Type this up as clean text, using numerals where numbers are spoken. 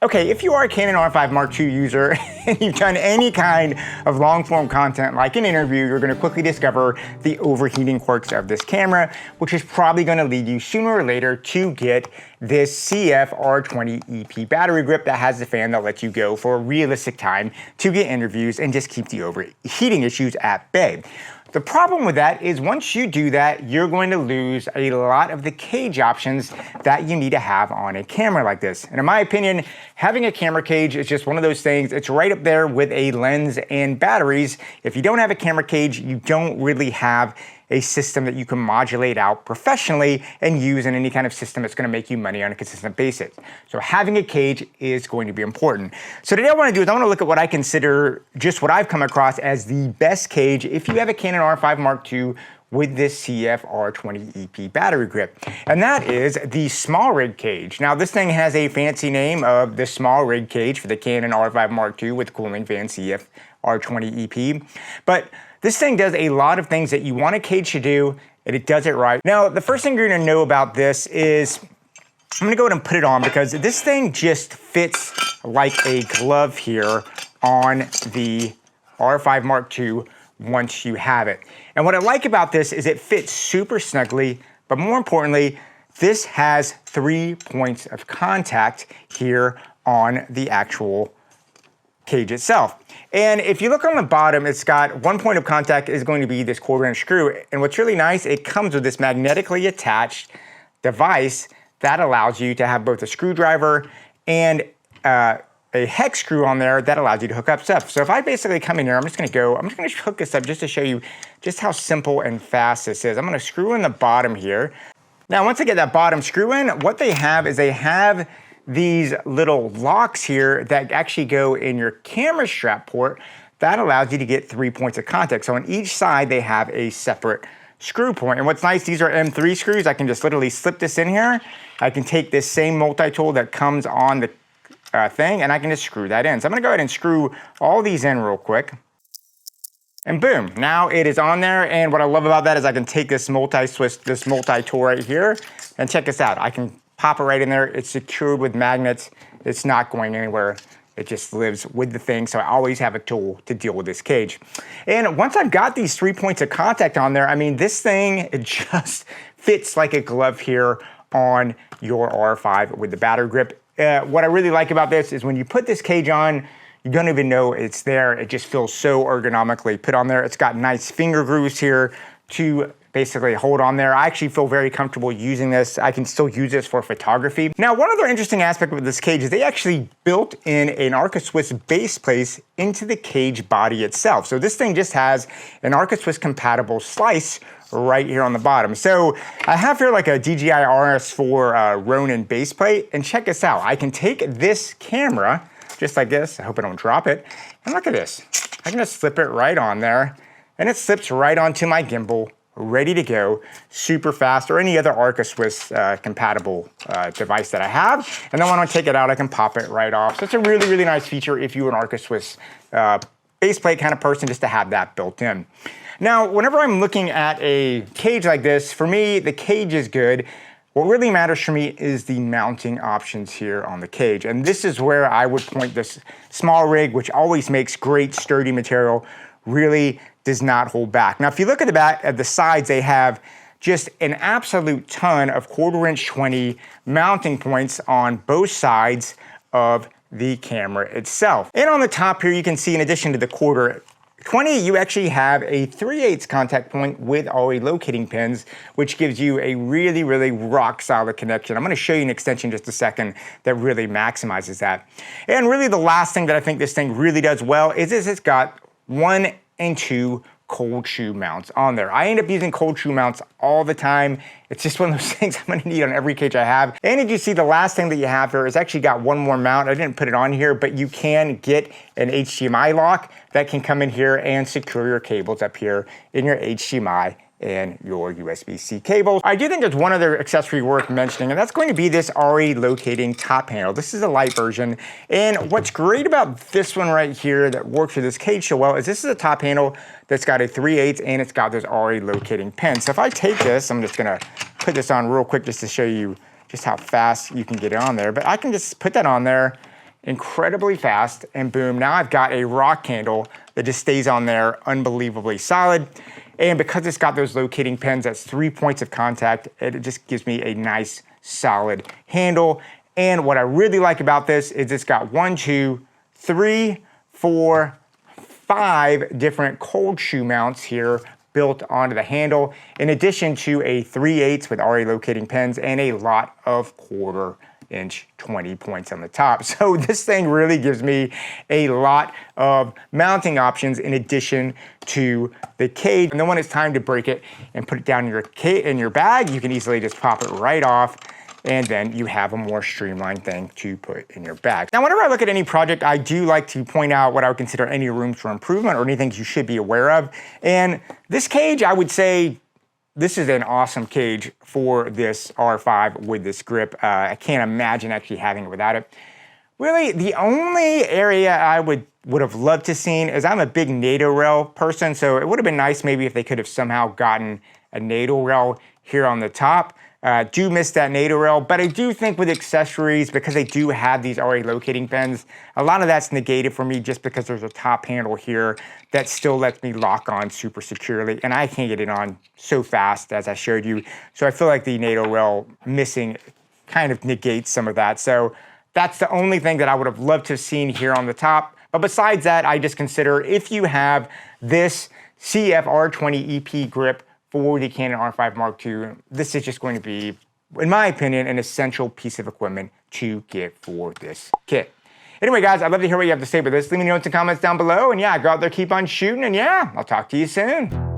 Okay, if you are a Canon R5 Mark II user and you've done any kind of long-form content like an interview, you're gonna quickly discover the overheating quirks of this camera, which is probably gonna lead you sooner or later to get this CF-R20EP battery grip that has the fan that lets you go for a realistic time to get interviews and just keep the overheating issues at bay. The problem with that is once you do that, you're going to lose a lot of the cage options that you need to have on a camera like this. And in my opinion, having a camera cage is just one of those things. It's right up there with a lens and batteries. If you don't have a camera cage, you don't really have a system that you can modulate out professionally and use in any kind of system that's gonna make you money on a consistent basis. So having a cage is going to be important. So today what I wanna do is I wanna look at what I consider just what I've come across as the best cage if you have a Canon R5 Mark II with this CF-R20EP battery grip. And that is the SmallRig cage. Now this thing has a fancy name of the SmallRig cage for the Canon R5 Mark II with cooling fan CF-R20EP. But this thing does a lot of things that you want a cage to do, and it does it right. Now, the first thing you're gonna know about this is, I'm gonna go ahead and put it on because this thing just fits like a glove here on the R5 Mark II once you have it. And what I like about this is it fits super snugly, but more importantly, this has 3 points of contact here on the actual cage itself. And if you look on the bottom, it's got 1 point of contact is going to be this 1/4" screw. And what's really nice, it comes with this magnetically attached device that allows you to have both a screwdriver and a hex screw on there that allows you to hook up stuff. So if I basically come in here, I'm just gonna hook this up just to show you just how simple and fast this is. I'm gonna screw in the bottom here. Now, once I get that bottom screw in, what they have is they have these little locks here that actually go in your camera strap port that allows you to get 3 points of contact. So on each side, they have a separate screw point. And what's nice, these are M3 screws. I can just literally slip this in here. I can take this same multi-tool that comes on the thing and I can just screw that in. So I'm gonna go ahead and screw all these in real quick. And boom, now it is on there. And what I love about that is I can take this multi-tool right here and check this out. I can pop it right in there. It's secured with magnets. It's not going anywhere. It just lives with the thing. So I always have a tool to deal with this cage. And once I've got these 3 points of contact on there, I mean, this thing, it just fits like a glove here on your R5 with the battery grip. What I really like about this is when you put this cage on, you don't even know it's there. It just feels so ergonomically put on there. It's got nice finger grooves here to basically hold on there. I actually feel very comfortable using this. I can still use this for photography. Now, one other interesting aspect of this cage is they actually built in an Arca Swiss base plate into the cage body itself. So this thing just has an Arca Swiss compatible slice right here on the bottom. So I have here like a DJI RS4 Ronin base plate, and check this out. I can take this camera just like this. I hope I don't drop it. And look at this. I can just slip it right on there, and it slips right onto my gimbal, ready to go, super fast, or any other Arca Swiss compatible device that I have. And then when I take it out, I can pop it right off. So it's a really, really nice feature if you're an Arca Swiss baseplate kind of person, just to have that built in. Now, whenever I'm looking at a cage like this, for me, the cage is good. What really matters for me is the mounting options here on the cage. And this is where I would point this SmallRig, which always makes great sturdy material, really does not hold back. Now, if you look at the back, at the sides, they have just an absolute ton of 1/4" 20 mounting points on both sides of the camera itself. And on the top here, you can see in addition to the 1/4" 20, you actually have a 3/8 contact point with ARRI locating pins, which gives you a really, really rock solid connection. I'm gonna show you an extension in just a second that really maximizes that. And really the last thing that I think this thing really does well is it's got 1 and 2 cold shoe mounts on there. I end up using cold shoe mounts all the time. It's just one of those things I'm gonna need on every cage I have. And as you see, the last thing that you have here is actually got one more mount. I didn't put it on here, but you can get an HDMI lock that can come in here and secure your cables up here in your HDMI and your USB-C cables. I do think there's one other accessory worth mentioning, and that's going to be this ARRI locating top handle. This is a Lite version, and what's great about this one right here that works with this cage so well is this is a top handle that's got a 3/8 and it's got this ARRI locating pin. So if I take this, I'm just gonna put this on real quick just to show you just how fast you can get it on there, but I can just put that on there incredibly fast, and boom, now I've got a rock handle that just stays on there unbelievably solid. And because it's got those locating pins, that's 3 points of contact, it just gives me a nice solid handle. And what I really like about this is it's got 1, 2, 3, 4, 5 different cold shoe mounts here built onto the handle, in addition to a 3/8 with ARRI locating pins and a lot of 1/4-inch 20 points on the top. So this thing really gives me a lot of mounting options in addition to the cage. And then when it's time to break it and put it down in your bag, you can easily just pop it right off, and then you have a more streamlined thing to put in your bag. Now, whenever I look at any project, I do like to point out what I would consider any rooms for improvement or anything you should be aware of. And this cage, I would say, this is an awesome cage for this R5 with this grip. I can't imagine actually having it without it. Really, the only area I would have loved to seen is I'm a big NATO rail person, so it would have been nice maybe if they could have somehow gotten a NATO rail here on the top. Do miss that NATO rail, but I do think with accessories, because they do have these ARRI locating pins, a lot of that's negated for me just because there's a top handle here that still lets me lock on super securely, and I can't get it on so fast as I showed you. So I feel like the NATO rail missing kind of negates some of that. So that's the only thing that I would have loved to have seen here on the top. But besides that, I just consider if you have this CF-R20EP grip for the Canon R5 Mark II, this is just going to be, in my opinion, an essential piece of equipment to get for this kit. Anyway, guys, I'd love to hear what you have to say about this. Leave me notes and comments down below. And yeah, go out there, keep on shooting. And yeah, I'll talk to you soon.